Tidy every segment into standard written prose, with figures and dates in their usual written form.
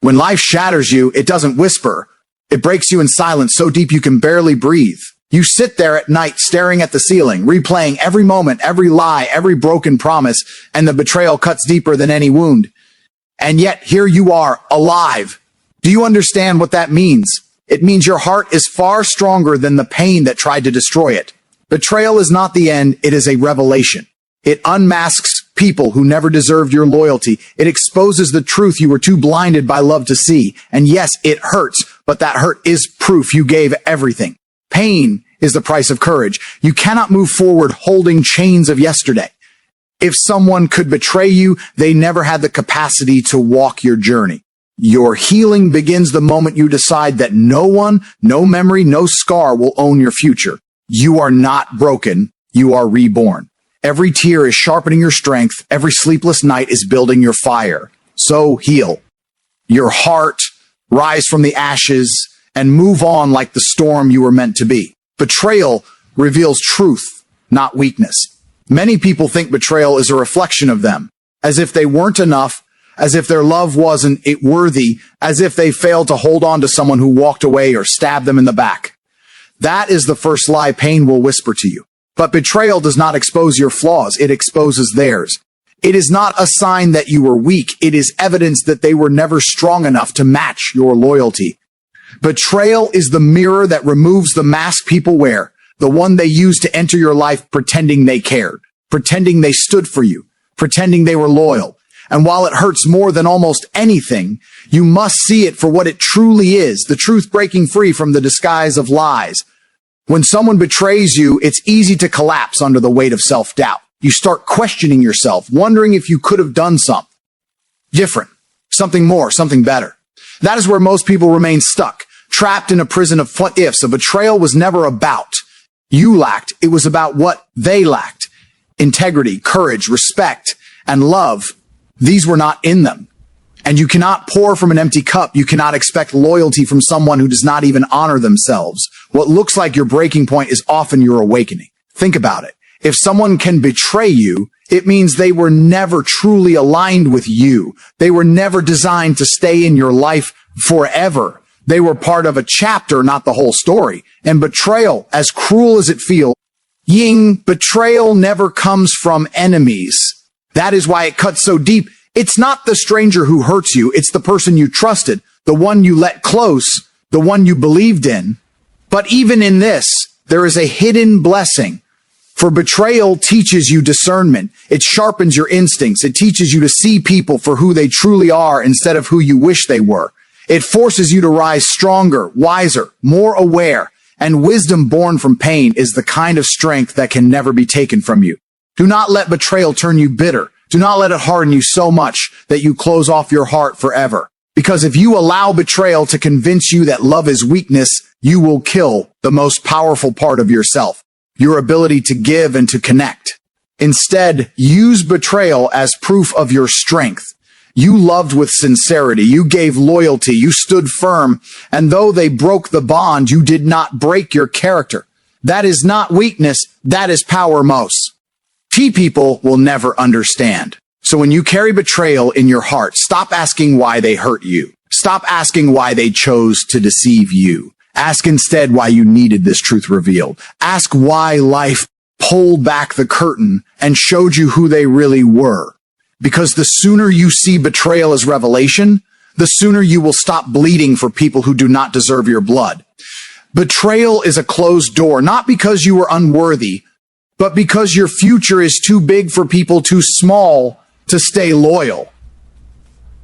When life shatters you, it doesn't whisper. It breaks you in silence so deep you can barely breathe. You sit there at night staring at the ceiling, replaying every moment, every lie, every broken promise, and the betrayal cuts deeper than any wound. And yet here you are, alive. Do you understand what that means? It means your heart is far stronger than the pain that tried to destroy it. Betrayal is not the end, it is a revelation. It unmasks people who never deserved your loyalty. It exposes the truth you were too blinded by love to see. And yes, it hurts, but that hurt is proof you gave everything. Pain is the price of courage. You cannot move forward holding chains of yesterday. If someone could betray you, they never had the capacity to walk your journey. Your healing begins the moment you decide that no one, no memory, no scar will own your future. You are not broken. You are reborn. Every tear is sharpening your strength. Every sleepless night is building your fire. So heal your heart, rise from the ashes, and move on like the storm you were meant to be. Betrayal reveals truth, not weakness. Many people think betrayal is a reflection of them, as if they weren't enough, as if their love wasn't worthy, as if they failed to hold on to someone who walked away or stabbed them in the back. That is the first lie pain will whisper to you. But betrayal does not expose your flaws, it exposes theirs. It is not a sign that you were weak, it is evidence that they were never strong enough to match your loyalty. Betrayal is the mirror that removes the mask people wear, the one they use to enter your life pretending they cared, pretending they stood for you, pretending they were loyal. And while it hurts more than almost anything, you must see it for what it truly is, the truth breaking free from the disguise of lies. When someone betrays you, it's easy to collapse under the weight of self-doubt. You start questioning yourself, wondering if you could have done something different, something more, something better. That is where most people remain stuck, trapped in a prison of what ifs. A betrayal was never about you lacked, it was about what they lacked. Integrity, courage, respect, and love. These were not in them. And you cannot pour from an empty cup. You cannot expect loyalty from someone who does not even honor themselves. What looks like your breaking point is often your awakening. Think about it. If someone can betray you, it means they were never truly aligned with you. They were never designed to stay in your life forever. They were part of a chapter, not the whole story. And betrayal, as cruel as it feels, betrayal never comes from enemies. That is why it cuts so deep. It's not the stranger who hurts you. It's the person you trusted, the one you let close, the one you believed in. But even in this, there is a hidden blessing. For betrayal teaches you discernment. It sharpens your instincts. It teaches you to see people for who they truly are instead of who you wish they were. It forces you to rise stronger, wiser, more aware. And wisdom born from pain is the kind of strength that can never be taken from you. Do not let betrayal turn you bitter. Do not let it harden you so much that you close off your heart forever. Because if you allow betrayal to convince you that love is weakness, you will kill the most powerful part of yourself, your ability to give and to connect. Instead, use betrayal as proof of your strength. You loved with sincerity. You gave loyalty. You stood firm. And though they broke the bond, you did not break your character. That is not weakness. That is power most. People will never understand. So when you carry betrayal in your heart, stop asking why they hurt you. Stop asking why they chose to deceive you. Ask instead why you needed this truth revealed. Ask why life pulled back the curtain and showed you who they really were. Because the sooner you see betrayal as revelation, the sooner you will stop bleeding for people who do not deserve your blood. Betrayal is a closed door, not because you were unworthy, but because your future is too big for people too small to stay loyal.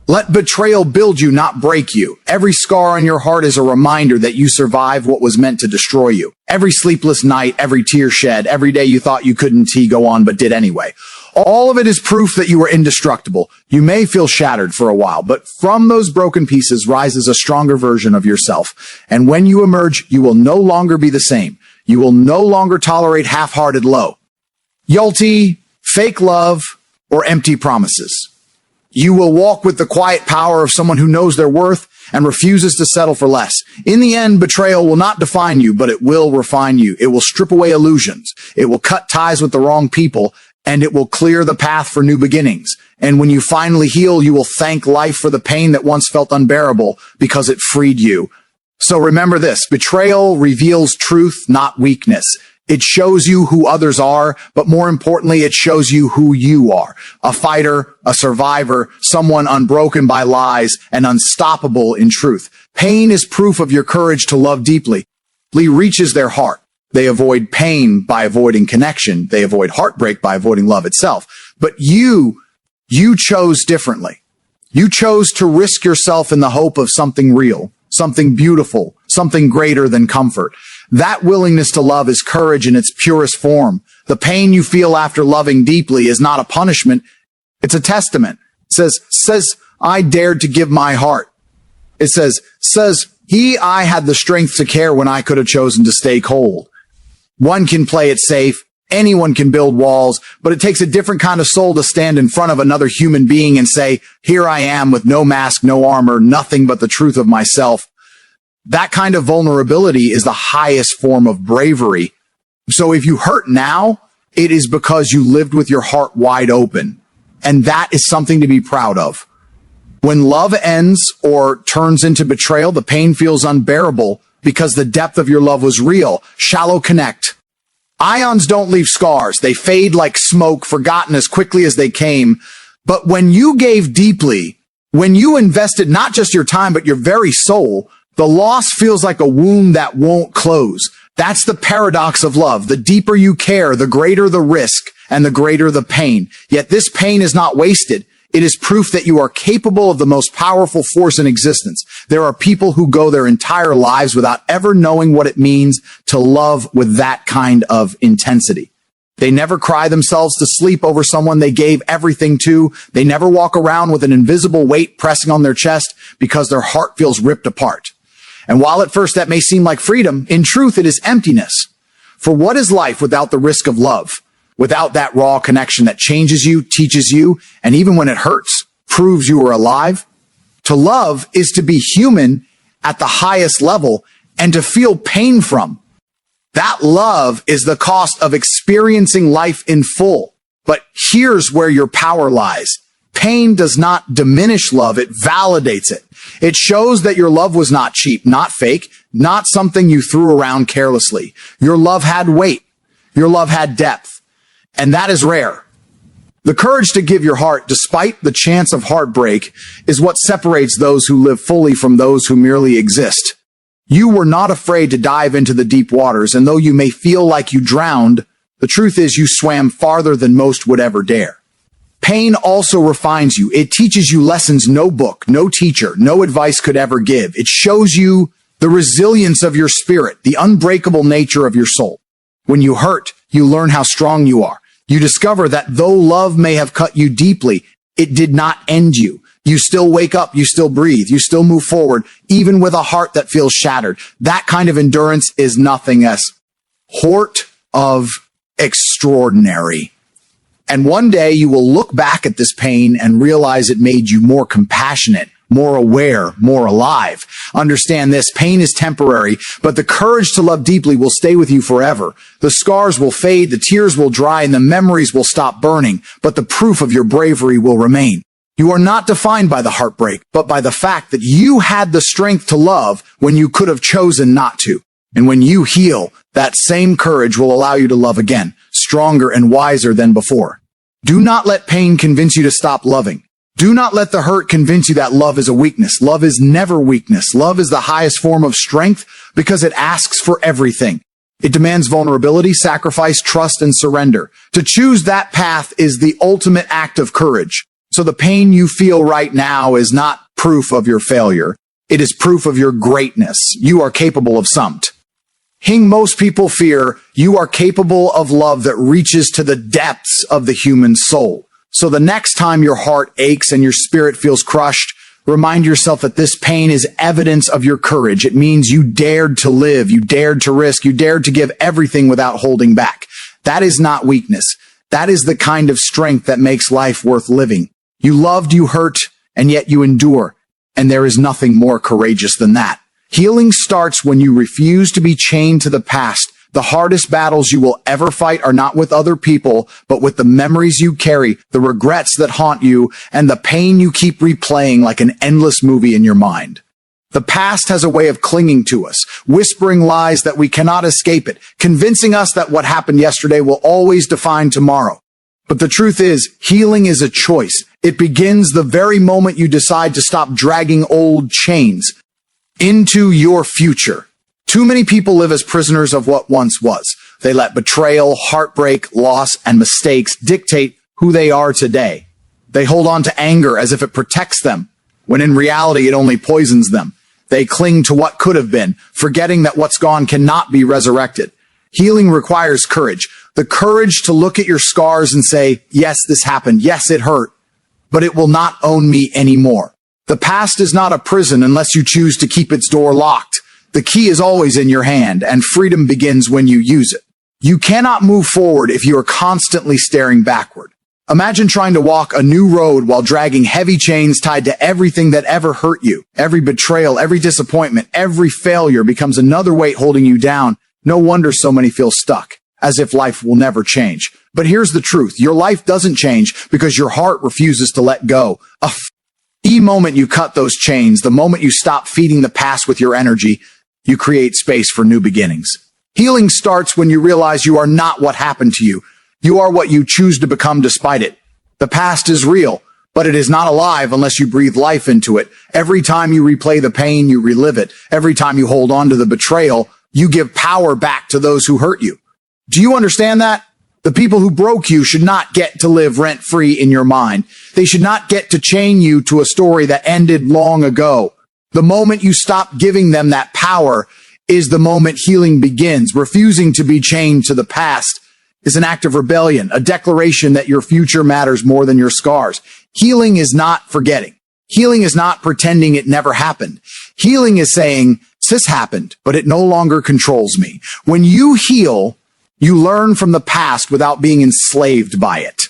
Let betrayal build you, not break you. Every scar on your heart is a reminder that you survived what was meant to destroy you. Every sleepless night, every tear shed, every day you thought you couldn't go on but did anyway. All of it is proof that you were indestructible. You may feel shattered for a while, but from those broken pieces rises a stronger version of yourself. And when you emerge, you will no longer be the same. You will no longer tolerate half-hearted loyalty, fake love, or empty promises. You will walk with the quiet power of someone who knows their worth and refuses to settle for less. In the end, betrayal will not define you, but it will refine you. It will strip away illusions. It will cut ties with the wrong people and it will clear the path for new beginnings. And when you finally heal, you will thank life for the pain that once felt unbearable because it freed you. So remember this, betrayal reveals truth, not weakness. It shows you who others are, but more importantly, it shows you who you are. A fighter, a survivor, someone unbroken by lies and unstoppable in truth. Pain is proof of your courage to love deeply. Reaches their heart. They avoid pain by avoiding connection. They avoid heartbreak by avoiding love itself. But you chose differently. You chose to risk yourself in the hope of something real, something beautiful, something greater than comfort. That willingness to love is courage in its purest form. The pain you feel after loving deeply is not a punishment. It's a testament. It says, I dared to give my heart. It says, I had the strength to care when I could have chosen to stay cold. One can play it safe. Anyone can build walls, but it takes a different kind of soul to stand in front of another human being and say, here I am with no mask, no armor, nothing but the truth of myself. That kind of vulnerability is the highest form of bravery. So if you hurt now, it is because you lived with your heart wide open. And that is something to be proud of. When love ends or turns into betrayal, the pain feels unbearable because the depth of your love was real. Shallow connect. Ions don't leave scars. They fade like smoke, forgotten as quickly as they came. But when you gave deeply, when you invested not just your time, but your very soul, the loss feels like a wound that won't close. That's the paradox of love. The deeper you care, the greater the risk and the greater the pain. Yet this pain is not wasted. It is proof that you are capable of the most powerful force in existence. There are people who go their entire lives without ever knowing what it means to love with that kind of intensity. They never cry themselves to sleep over someone they gave everything to. They never walk around with an invisible weight pressing on their chest because their heart feels ripped apart. And while at first that may seem like freedom, in truth it is emptiness. For what is life without the risk of love? Without that raw connection that changes you, teaches you, and even when it hurts, proves you are alive? To love is to be human at the highest level and to feel pain from. That love is the cost of experiencing life in full. But here's where your power lies. Pain does not diminish love, it validates it. It shows that your love was not cheap, not fake, not something you threw around carelessly. Your love had weight. Your love had depth. And that is rare. The courage to give your heart, despite the chance of heartbreak, is what separates those who live fully from those who merely exist. You were not afraid to dive into the deep waters, and though you may feel like you drowned, the truth is you swam farther than most would ever dare. Pain also refines you. It teaches you lessons no book, no teacher, no advice could ever give. It shows you the resilience of your spirit, the unbreakable nature of your soul. When you hurt, you learn how strong you are. You discover that though love may have cut you deeply, it did not end you. You still wake up, you still breathe, you still move forward, even with a heart that feels shattered. That kind of endurance is nothing short of extraordinary. And one day you will look back at this pain and realize it made you more compassionate, more aware, more alive. Understand this, pain is temporary, but the courage to love deeply will stay with you forever. The scars will fade, the tears will dry, and the memories will stop burning, but the proof of your bravery will remain. You are not defined by the heartbreak, but by the fact that you had the strength to love when you could have chosen not to. And when you heal, that same courage will allow you to love again, stronger and wiser than before. Do not let pain convince you to stop loving. Do not let the hurt convince you that love is a weakness. Love is never weakness. Love is the highest form of strength because it asks for everything. It demands vulnerability, sacrifice, trust, and surrender. To choose that path is the ultimate act of courage. So the pain you feel right now is not proof of your failure. It is proof of your greatness. You are capable of something. Most people fear, you are capable of love that reaches to the depths of the human soul. So the next time your heart aches and your spirit feels crushed, remind yourself that this pain is evidence of your courage. It means you dared to live, you dared to risk, you dared to give everything without holding back. That is not weakness. That is the kind of strength that makes life worth living. You loved, you hurt, and yet you endure. And there is nothing more courageous than that. Healing starts when you refuse to be chained to the past, The hardest battles you will ever fight are not with other people, but with the memories you carry, the regrets that haunt you, and the pain you keep replaying like an endless movie in your mind. The past has a way of clinging to us, whispering lies that we cannot escape it, convincing us that what happened yesterday will always define tomorrow. But the truth is, healing is a choice. It begins the very moment you decide to stop dragging old chains into your future. Too many people live as prisoners of what once was. They let betrayal, heartbreak, loss, and mistakes dictate who they are today. They hold on to anger as if it protects them, when in reality it only poisons them. They cling to what could have been, forgetting that what's gone cannot be resurrected. Healing requires courage. The courage to look at your scars and say, yes, this happened. Yes, it hurt, but it will not own me anymore. The past is not a prison unless you choose to keep its door locked. The key is always in your hand, and freedom begins when you use it. You cannot move forward if you are constantly staring backward. Imagine trying to walk a new road while dragging heavy chains tied to everything that ever hurt you. Every betrayal, every disappointment, every failure becomes another weight holding you down. No wonder so many feel stuck, as if life will never change. But here's the truth. Your life doesn't change because your heart refuses to let go. The moment you cut those chains, the moment you stop feeding the past with your energy, you create space for new beginnings. Healing starts when you realize you are not what happened to you. You are what you choose to become despite it. The past is real, but it is not alive unless you breathe life into it. Every time you replay the pain, you relive it. Every time you hold on to the betrayal, you give power back to those who hurt you. Do you understand that? The people who broke you should not get to live rent-free in your mind. They should not get to chain you to a story that ended long ago. The moment you stop giving them that power is the moment healing begins. Refusing to be chained to the past is an act of rebellion, a declaration that your future matters more than your scars. Healing is not forgetting. Healing is not pretending it never happened. Healing is saying, this happened, but it no longer controls me. When you heal, you learn from the past without being enslaved by it.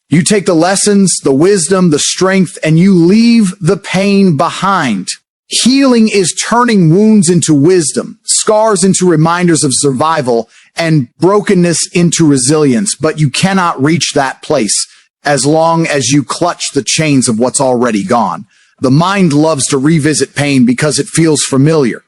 You take the lessons, the wisdom, the strength, and you leave the pain behind. Healing is turning wounds into wisdom, scars into reminders of survival, and brokenness into resilience. But you cannot reach that place as long as you clutch the chains of what's already gone. The mind loves to revisit pain because it feels familiar.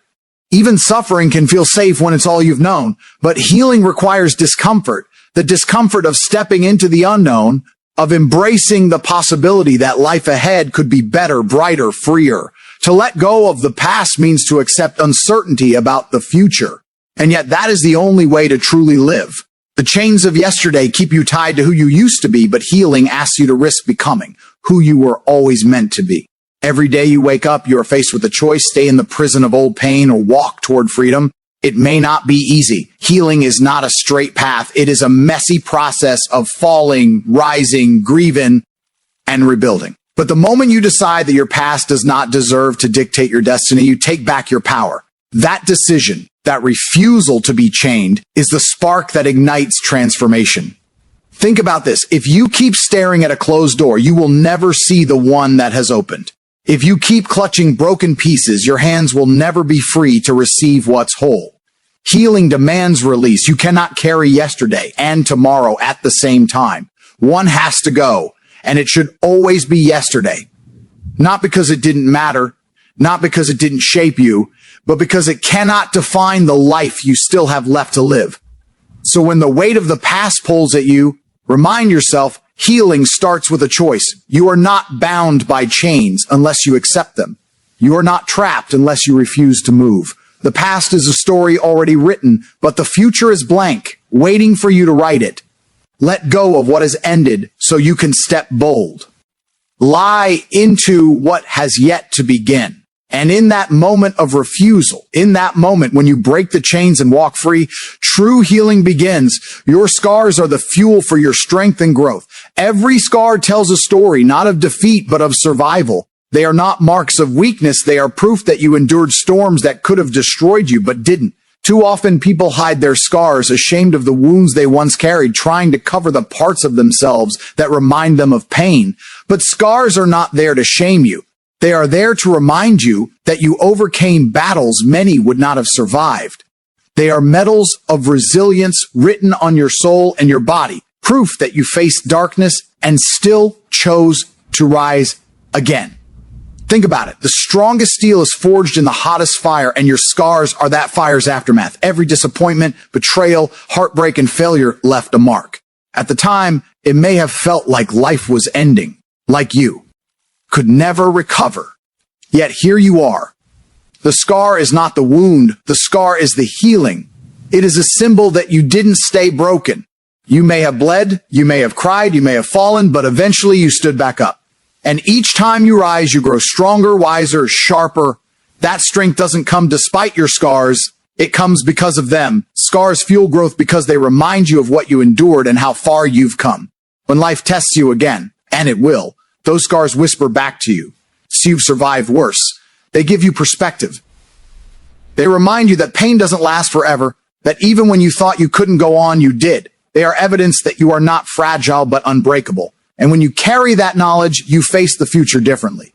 Even suffering can feel safe when it's all you've known, but healing requires discomfort, the discomfort of stepping into the unknown, of embracing the possibility that life ahead could be better, brighter, freer. To let go of the past means to accept uncertainty about the future. And yet that is the only way to truly live. The chains of yesterday keep you tied to who you used to be, but healing asks you to risk becoming who you were always meant to be. Every day you wake up, you are faced with a choice: stay in the prison of old pain or walk toward freedom. It may not be easy. Healing is not a straight path. It is a messy process of falling, rising, grieving, and rebuilding. But the moment you decide that your past does not deserve to dictate your destiny, you take back your power. That decision, that refusal to be chained, is the spark that ignites transformation. Think about this. If you keep staring at a closed door, you will never see the one that has opened. If you keep clutching broken pieces, your hands will never be free to receive what's whole. Healing demands release. You cannot carry yesterday and tomorrow at the same time. One has to go, and it should always be yesterday. Not because it didn't matter, not because it didn't shape you, but because it cannot define the life you still have left to live. So when the weight of the past pulls at you, remind yourself, healing starts with a choice. You are not bound by chains unless you accept them. You are not trapped unless you refuse to move. The past is a story already written, but the future is blank, waiting for you to write it. Let go of what has ended so you can step bold. Lie into what has yet to begin. And in that moment of refusal, in that moment when you break the chains and walk free, true healing begins. Your scars are the fuel for your strength and growth. Every scar tells a story, not of defeat, but of survival. They are not marks of weakness. They are proof that you endured storms that could have destroyed you, but didn't. Too often people hide their scars, ashamed of the wounds they once carried, trying to cover the parts of themselves that remind them of pain. But scars are not there to shame you. They are there to remind you that you overcame battles many would not have survived. They are medals of resilience written on your soul and your body, proof that you faced darkness and still chose to rise again. Think about it. The strongest steel is forged in the hottest fire, and your scars are that fire's aftermath. Every disappointment, betrayal, heartbreak, and failure left a mark. At the time, it may have felt like life was ending, like you could never recover. Yet here you are. The scar is not the wound. The scar is the healing. It is a symbol that you didn't stay broken. You may have bled, you may have cried, you may have fallen, but eventually you stood back up. And each time you rise, you grow stronger, wiser, sharper. That strength doesn't come despite your scars. It comes because of them. Scars fuel growth because they remind you of what you endured and how far you've come. When life tests you again, and it will, those scars whisper back to you. So you've survived worse. They give you perspective. They remind you that pain doesn't last forever, that even when you thought you couldn't go on, you did. They are evidence that you are not fragile, but unbreakable. And when you carry that knowledge, you face the future differently.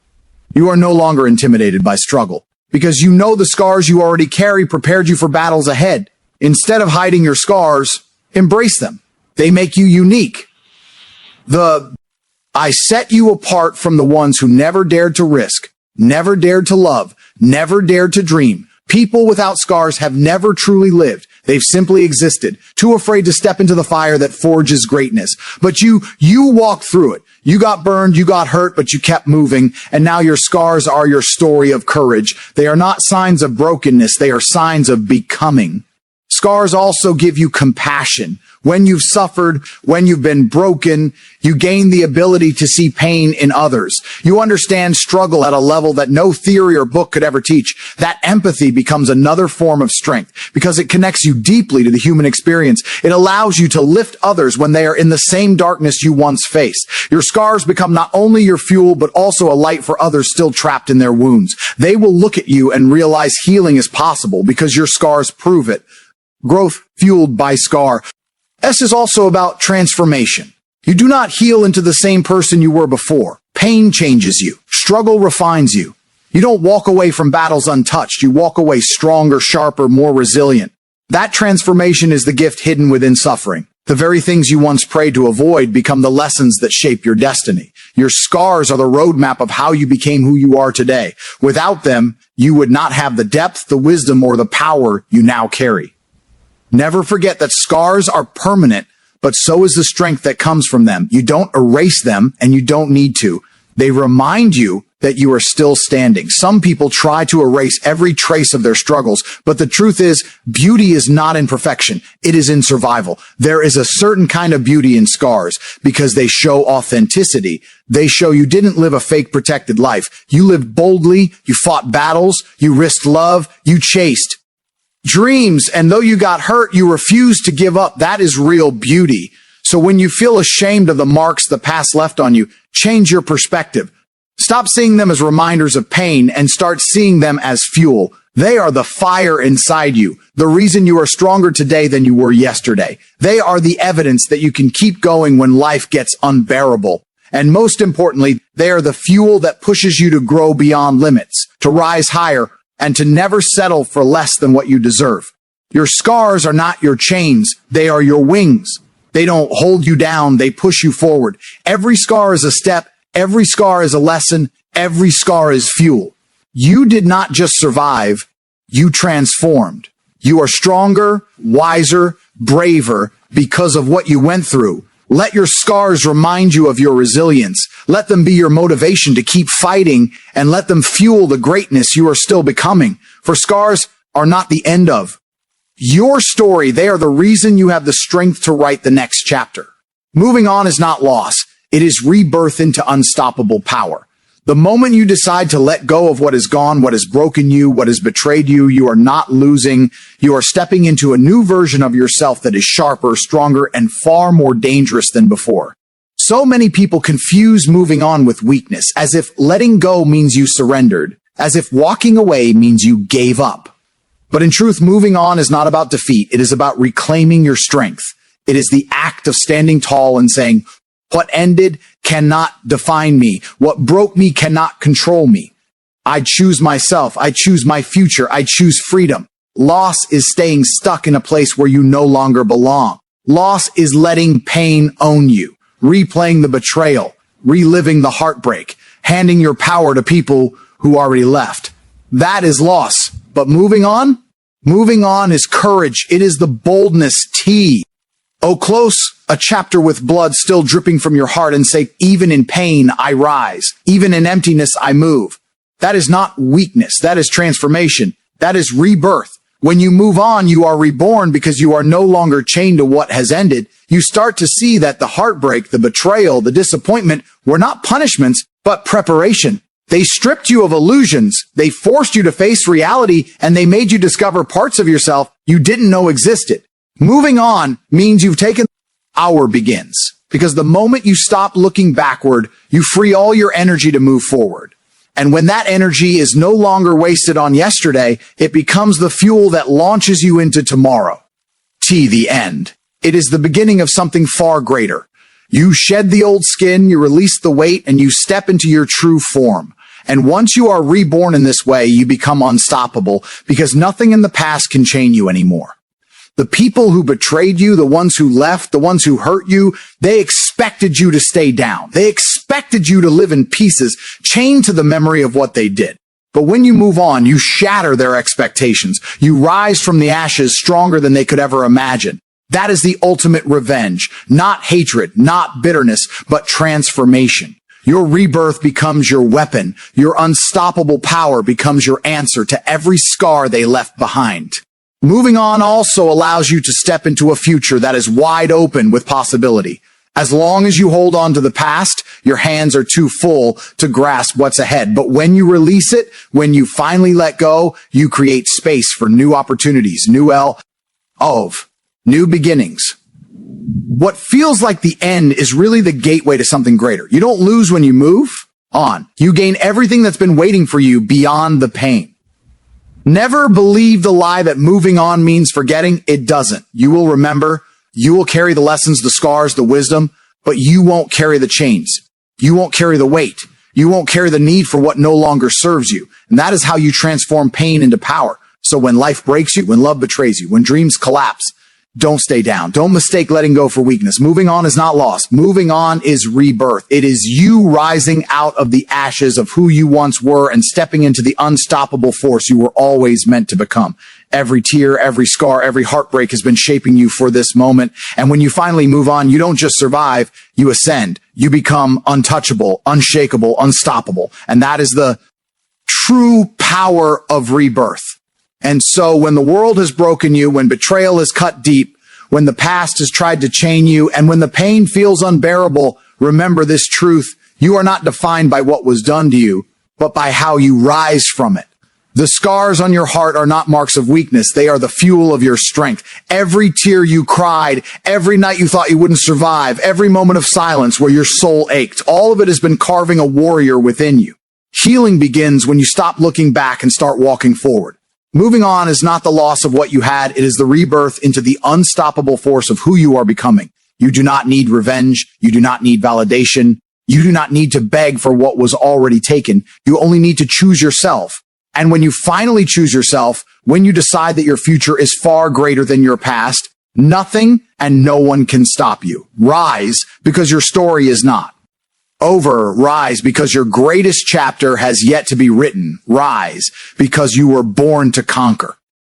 You are no longer intimidated by struggle because you know the scars you already carry prepared you for battles ahead. Instead of hiding your scars, embrace them. They make you unique. I set you apart from the ones who never dared to risk, never dared to love, never dared to dream. People without scars have never truly lived. They've simply existed, too afraid to step into the fire that forges greatness. But you walked through it. You got burned, you got hurt, but you kept moving. And now your scars are your story of courage. They are not signs of brokenness. They are signs of becoming. Scars also give you compassion. When you've suffered, when you've been broken, you gain the ability to see pain in others. You understand struggle at a level that no theory or book could ever teach. That empathy becomes another form of strength because it connects you deeply to the human experience. It allows you to lift others when they are in the same darkness you once faced. Your scars become not only your fuel, but also a light for others still trapped in their wounds. They will look at you and realize healing is possible because your scars prove it. Growth fueled by scar. S is also about transformation. You do not heal into the same person you were before. Pain changes you. Struggle refines you. You don't walk away from battles untouched. You walk away stronger, sharper, more resilient. That transformation is the gift hidden within suffering. The very things you once prayed to avoid become the lessons that shape your destiny. Your scars are the roadmap of how you became who you are today. Without them, you would not have the depth, the wisdom, or the power you now carry. Never forget that scars are permanent, but so is the strength that comes from them. You don't erase them, and you don't need to. They remind you that you are still standing. Some people try to erase every trace of their struggles, but the truth is, beauty is not in perfection. It is in survival. There is a certain kind of beauty in scars because they show authenticity. They show you didn't live a fake protected life. You lived boldly, you fought battles, you risked love, you chased dreams, and though you got hurt, you refused to give up. That is real beauty. So when you feel ashamed of the marks the past left on you, change your perspective. Stop seeing them as reminders of pain and start seeing them as fuel. They are the fire inside you, the reason you are stronger today than you were yesterday. They are the evidence that you can keep going when life gets unbearable. And most importantly, they are the fuel that pushes you to grow beyond limits, to rise higher, and to never settle for less than what you deserve. Your scars are not your chains. They are your wings. They don't hold you down. They push you forward. Every scar is a step. Every scar is a lesson. Every scar is fuel. You did not just survive. You transformed. You are stronger, wiser, braver because of what you went through. Let your scars remind you of your resilience. Let them be your motivation to keep fighting, and let them fuel the greatness you are still becoming. For scars are not the end of your story. They are the reason you have the strength to write the next chapter. Moving on is not loss. It is rebirth into unstoppable power. The moment you decide to let go of what is gone, what has broken you, what has betrayed you, you are not losing. You are stepping into a new version of yourself that is sharper, stronger, and far more dangerous than before. So many people confuse moving on with weakness, as if letting go means you surrendered, as if walking away means you gave up. But in truth, moving on is not about defeat. It is about reclaiming your strength. It is the act of standing tall and saying, what ended cannot define me. What broke me cannot control me. I choose myself. I choose my future. I choose freedom. Loss is staying stuck in a place where you no longer belong. Loss is letting pain own you, replaying the betrayal, reliving the heartbreak, handing your power to people who already left. That is loss. But moving on is courage. It is the boldness T. Oh, close a chapter with blood still dripping from your heart and say, even in pain, I rise. Even in emptiness, I move. That is not weakness. That is transformation. That is rebirth. When you move on, you are reborn because you are no longer chained to what has ended. You start to see that the heartbreak, the betrayal, the disappointment were not punishments, but preparation. They stripped you of illusions. They forced you to face reality, and they made you discover parts of yourself you didn't know existed. Moving on means you've taken hour begins, because the moment you stop looking backward, you free all your energy to move forward. And when that energy is no longer wasted on yesterday, it becomes the fuel that launches you into tomorrow. T, the end. It is the beginning of something far greater. You shed the old skin, you release the weight, and you step into your true form. And once you are reborn in this way, you become unstoppable because nothing in the past can chain you anymore. The people who betrayed you, the ones who left, the ones who hurt you, they expected you to stay down. They expected you to live in pieces, chained to the memory of what they did. But when you move on, you shatter their expectations. You rise from the ashes stronger than they could ever imagine. That is the ultimate revenge. Not hatred, not bitterness, but transformation. Your rebirth becomes your weapon. Your unstoppable power becomes your answer to every scar they left behind. Moving on also allows you to step into a future that is wide open with possibility. As long as you hold on to the past, your hands are too full to grasp what's ahead. But when you release it, when you finally let go, you create space for new opportunities, new beginnings. What feels like the end is really the gateway to something greater. You don't lose when you move on. You gain everything that's been waiting for you beyond the pain. Never believe the lie that moving on means forgetting. It doesn't. You will remember. You will carry the lessons, the scars, the wisdom, but you won't carry the chains. You won't carry the weight. You won't carry the need for what no longer serves you. And that is how you transform pain into power. So when life breaks you, when love betrays you, when dreams collapse, don't stay down. Don't mistake letting go for weakness. Moving on is not loss. Moving on is rebirth. It is you rising out of the ashes of who you once were and stepping into the unstoppable force you were always meant to become. Every tear, every scar, every heartbreak has been shaping you for this moment. And when you finally move on, you don't just survive, you ascend. You become untouchable, unshakable, unstoppable. And that is the true power of rebirth. And so when the world has broken you, when betrayal is cut deep, when the past has tried to chain you, and when the pain feels unbearable, remember this truth. You are not defined by what was done to you, but by how you rise from it. The scars on your heart are not marks of weakness. They are the fuel of your strength. Every tear you cried, every night you thought you wouldn't survive, every moment of silence where your soul ached, all of it has been carving a warrior within you. Healing begins when you stop looking back and start walking forward. Moving on is not the loss of what you had. It is the rebirth into the unstoppable force of who you are becoming. You do not need revenge. You do not need validation. You do not need to beg for what was already taken. You only need to choose yourself. And when you finally choose yourself, when you decide that your future is far greater than your past, nothing and no one can stop you. Rise because your story is not over. Rise because your greatest chapter has yet to be written. Rise because you were born to conquer.